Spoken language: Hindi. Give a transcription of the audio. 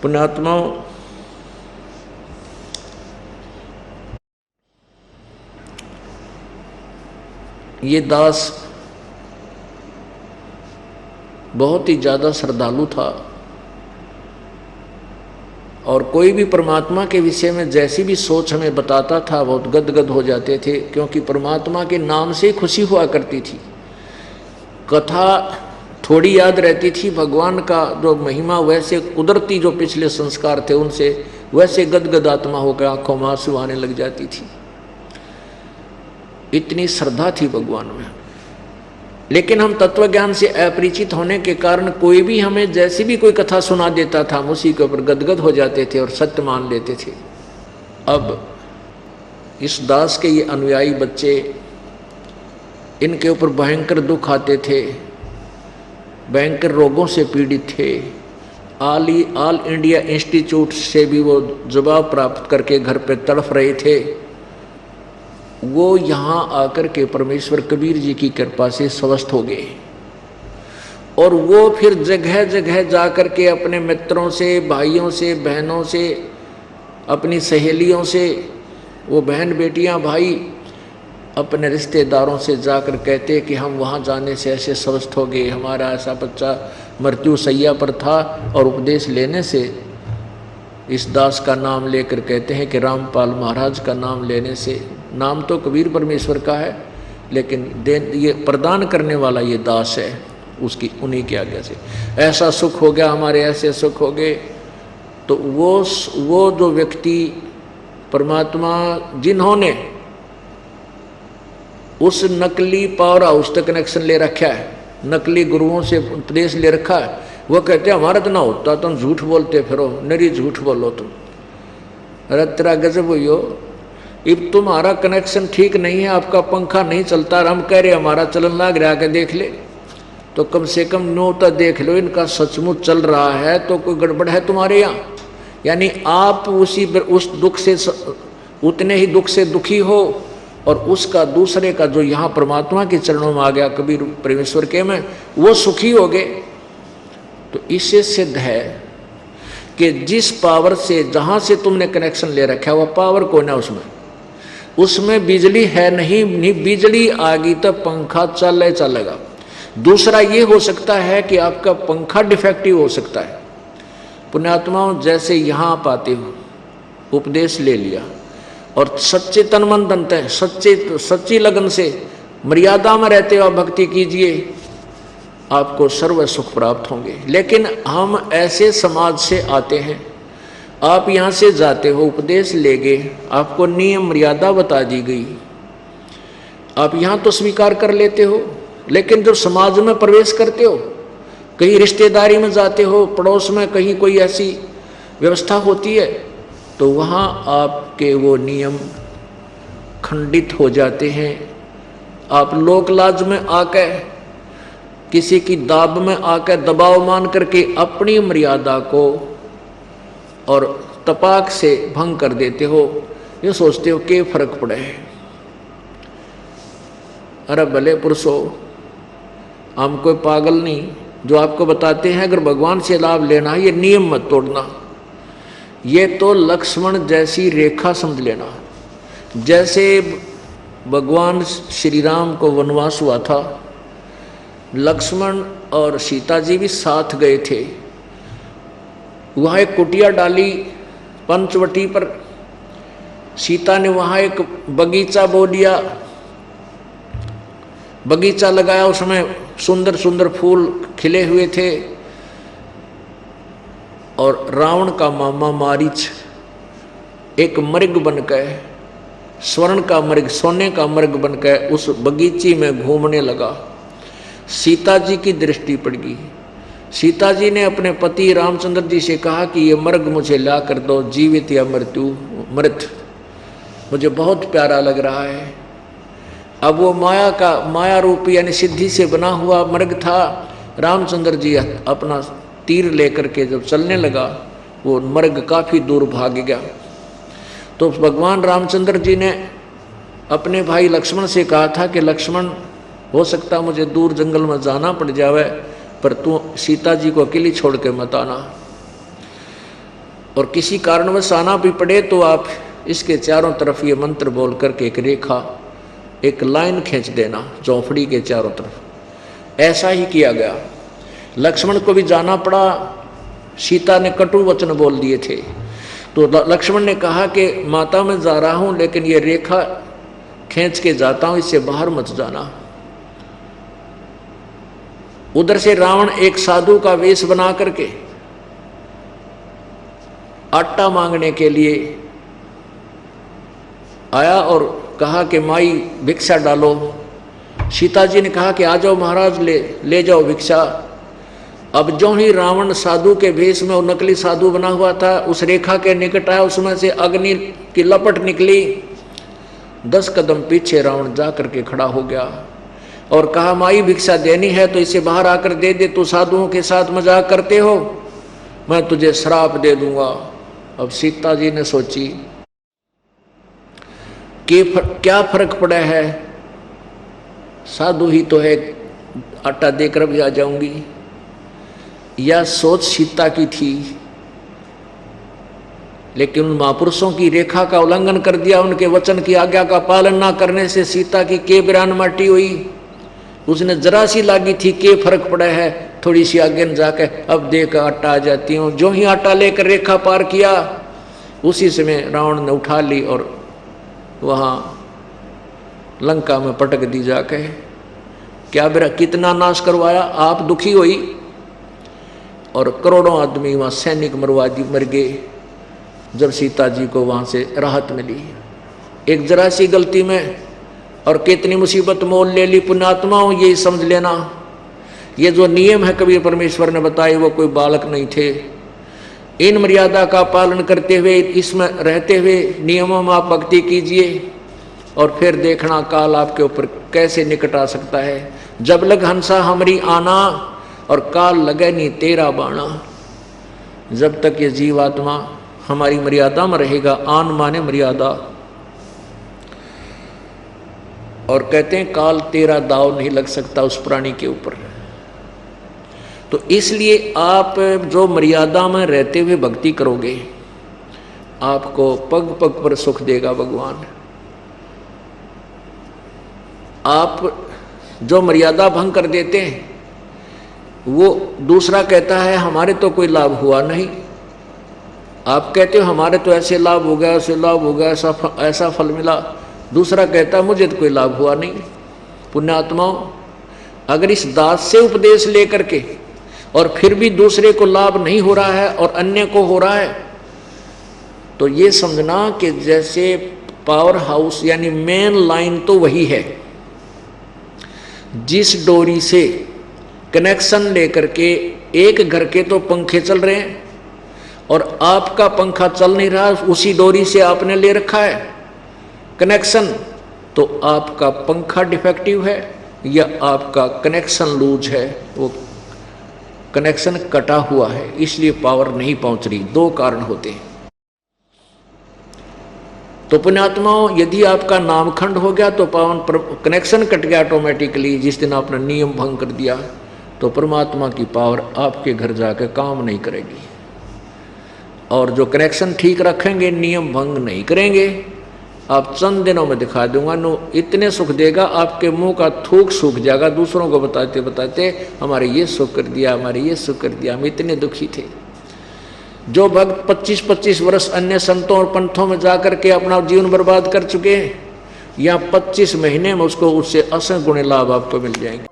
पुण्यात्माओं, ये दास बहुत ही ज़्यादा श्रद्धालु था और कोई भी परमात्मा के विषय में जैसी भी सोच हमें बताता था बहुत गदगद हो जाते थे, क्योंकि परमात्मा के नाम से खुशी हुआ करती थी। कथा थोड़ी याद रहती थी, भगवान का जो महिमा वैसे कुदरती जो पिछले संस्कार थे उनसे वैसे गदगद आत्मा होकर आंखों में आंसू आने लग जाती थी। इतनी श्रद्धा थी भगवान में। लेकिन हम तत्व ज्ञान से अपरिचित होने के कारण कोई भी हमें जैसी भी कोई कथा सुना देता था, हम उसी के ऊपर गदगद हो जाते थे और सत्य मान लेते थे। अब इस दास के ये अनुयायी बच्चे, इनके ऊपर भयंकर दुख आते थे, भयंकर रोगों से पीड़ित थे। ऑल इंडिया इंस्टीट्यूट से भी वो जवाब प्राप्त करके घर पे तड़फ रहे थे। वो यहाँ आकर के परमेश्वर कबीर जी की कृपा से स्वस्थ हो गए और वो फिर जगह जगह जा कर के अपने मित्रों से, भाइयों से, बहनों से, अपनी सहेलियों से, वो बहन बेटियां भाई अपने रिश्तेदारों से जाकर कहते कि हम वहाँ जाने से ऐसे स्वस्थ हो गए, हमारा ऐसा बच्चा मृत्यु सैया पर था। और उपदेश लेने से इस दास का नाम लेकर कहते हैं कि रामपाल महाराज का नाम लेने से, नाम तो कबीर परमेश्वर का है लेकिन ये प्रदान करने वाला ये दास है, उसकी उन्हीं के आज्ञा से ऐसा सुख हो गया, हमारे ऐसे सुख हो गए। तो वो जो व्यक्ति परमात्मा जिन्होंने उस नकली पावर हाउस तक कनेक्शन ले रखा है, नकली गुरुओं से उपदेश ले रखा है, वो कहते हैं हमारा तो ना होता, तुम झूठ बोलते फिरो, नरी झूठ बोलो तुम। अरे तेरा गजब हुई हो, अब तुम्हारा कनेक्शन ठीक नहीं है, आपका पंखा नहीं चलता, हम कह रहे हमारा चलन लग रहा के देख ले, तो कम से कम नोता देख लो, इनका सचमुच चल रहा है तो कोई गड़बड़ है तुम्हारे यहाँ। यानी आप उस दुख से उतने ही दुख से दुखी हो और उसका दूसरे का जो यहाँ परमात्मा के चरणों में आ गया कबीर परमेश्वर के में, वो सुखी हो गए। तो इससे सिद्ध है कि जिस पावर से जहाँ से तुमने कनेक्शन ले रखा है वह पावर को ना उसमें बिजली है नहीं, बिजली आ गई तो पंखा चलेगा। दूसरा ये हो सकता है कि आपका पंखा डिफेक्टिव हो सकता है। पुण्यात्माओं, जैसे यहाँ आप आते हो, उपदेश ले लिया और सच्चे तन मन धन है, सच्ची लगन से मर्यादा में रहते हो, भक्ति कीजिए, आपको सर्व सुख प्राप्त होंगे। लेकिन हम ऐसे समाज से आते हैं, आप यहाँ से जाते हो, उपदेश ले गए, आपको नियम मर्यादा बता दी गई, आप यहाँ तो स्वीकार कर लेते हो, लेकिन जब समाज में प्रवेश करते हो, कहीं रिश्तेदारी में जाते हो, पड़ोस में कहीं कोई ऐसी व्यवस्था होती है, तो वहाँ आपके वो नियम खंडित हो जाते हैं। आप लोक लाज में आकर, किसी की दाब में आकर, दबाव मान करके अपनी मर्यादा को और तपाक से भंग कर देते हो। ये सोचते हो कि फर्क पड़े, अरे भले पुरुषो, हम कोई पागल नहीं जो आपको बताते हैं अगर भगवान से लाभ लेना है ये नियम मत तोड़ना। ये तो लक्ष्मण जैसी रेखा समझ लेना। जैसे भगवान श्री राम को वनवास हुआ था, लक्ष्मण और सीता जी भी साथ गए थे, वहाँ एक कुटिया डाली पंचवटी पर, सीता ने वहाँ एक बगीचा बो दिया, बगीचा लगाया, उसमें सुंदर सुंदर फूल खिले हुए थे। और रावण का मामा मारीच एक मृग बनकर, स्वर्ण का मृग, सोने का मृग बनकर उस बगीचे में घूमने लगा। सीता जी की दृष्टि पड़ गई। सीता जी ने अपने पति रामचंद्र जी से कहा कि ये मृग मुझे ला कर दो, जीवित या मृत, मुझे बहुत प्यारा लग रहा है। अब वो माया रूपी यानी सिद्धि से बना हुआ मृग था। रामचंद्र जी अपना तीर लेकर के जब चलने लगा, वो मृग काफी दूर भाग गया। तो भगवान रामचंद्र जी ने अपने भाई लक्ष्मण से कहा था कि लक्ष्मण, हो सकता मुझे दूर जंगल में जाना पड़ जावे, पर तू सीता जी को अकेली छोड़ के मत आना। और किसी कारणवश आना भी पड़े तो आप इसके चारों तरफ ये मंत्र बोल करके एक रेखा, एक लाइन खींच देना चौफड़ी के चारों तरफ। ऐसा ही किया गया। लक्ष्मण को भी जाना पड़ा, सीता ने कटु वचन बोल दिए थे, तो लक्ष्मण ने कहा कि माता मैं जा रहा हूं, लेकिन ये रेखा खींच के जाता हूं, इससे बाहर मत जाना। उधर से रावण एक साधु का वेश बना करके आटा मांगने के लिए आया और कहा कि माई भिक्षा डालो। सीता जी ने कहा कि आ जाओ महाराज, ले जाओ भिक्षा। अब जो ही रावण साधु के भेष में, वो नकली साधु बना हुआ था, उस रेखा के निकट आया, उसमें से अग्नि की लपट निकली। 10 कदम पीछे रावण जा करके खड़ा हो गया और कहा माई भिक्षा देनी है तो इसे बाहर आकर दे दे, तू साधुओं के साथ मजाक करते हो, मैं तुझे श्राप दे दूंगा। अब सीता जी ने सोची कि क्या फर्क पड़ा है, साधु ही तो है, आटा देकर भी आ जाऊंगी। यह सोच सीता की थी, लेकिन उन महापुरुषों की रेखा का उल्लंघन कर दिया, उनके वचन की आज्ञा का पालन ना करने से सीता की के बिरान माटी हुई। उसने जरा सी लागी थी, के फर्क पड़ा है, थोड़ी सी आगे न जाकर अब देख आटा आ जाती हूँ। जो ही आटा लेकर रेखा पार किया, उसी समय रावण ने उठा ली और वहाँ लंका में पटक दी जाके। क्या बेरा कितना नाश करवाया, आप दुखी हुई और करोड़ों आदमी वहाँ सैनिक मर गए जब सीता जी को वहाँ से राहत मिली। एक जरा सी गलती में और कितनी मुसीबत मोल ले ली। पुण्यात्माओं ये समझ लेना, ये जो नियम है कबीर परमेश्वर ने बताए, वो कोई बालक नहीं थे। इन मर्यादा का पालन करते हुए, इसमें रहते हुए नियमों में आप भक्ति कीजिए और फिर देखना काल आपके ऊपर कैसे निकट आ सकता है। जब लग हंसा हमरी आना और काल लगे नहीं तेरा बाणा। जब तक ये जीवात्मा हमारी मर्यादा में रहेगा, आन माने मर्यादा, और कहते हैं काल तेरा दाव नहीं लग सकता उस प्राणी के ऊपर। तो इसलिए आप जो मर्यादा में रहते हुए भक्ति करोगे, आपको पग पग पर सुख देगा भगवान। आप जो मर्यादा भंग कर देते हैं, वो दूसरा कहता है हमारे तो कोई लाभ हुआ नहीं। आप कहते हो हमारे तो ऐसे लाभ हो गया, ऐसे लाभ हो गया, ऐसा फल मिला। दूसरा कहता है मुझे तो कोई लाभ हुआ नहीं। पुण्यात्माओं, अगर इस दास से उपदेश लेकर के और फिर भी दूसरे को लाभ नहीं हो रहा है और अन्य को हो रहा है, तो ये समझना कि जैसे पावर हाउस यानी मेन लाइन तो वही है। जिस डोरी से कनेक्शन लेकर के एक घर के तो पंखे चल रहे हैं और आपका पंखा चल नहीं रहा, उसी डोरी से आपने ले रखा है कनेक्शन, तो आपका पंखा डिफेक्टिव है या आपका कनेक्शन लूज है, वो कनेक्शन कटा हुआ है, इसलिए पावर नहीं पहुंच रही। 2 कारण होते हैं। तो पुण्यात्माओं, यदि आपका नामखंड हो गया तो पावन कनेक्शन कट गया ऑटोमेटिकली, जिस दिन आपने नियम भंग कर दिया, तो परमात्मा की पावर आपके घर जाकर काम नहीं करेगी। और जो कनेक्शन ठीक रखेंगे, नियम भंग नहीं करेंगे, आप चंद दिनों में दिखा दूंगा, नो इतने सुख देगा आपके मुंह का थूक सूख जाएगा। दूसरों को बताते बताते हमारे ये सुख कर दिया, हमारे ये सुख कर दिया, हम इतने दुखी थे। जो भक्त 25-25 वर्ष अन्य संतों और पंथों में जाकर के अपना जीवन बर्बाद कर चुके हैं, या 25 महीने में उसको उससे 80 गुणे लाभ आपको मिल जाएंगे।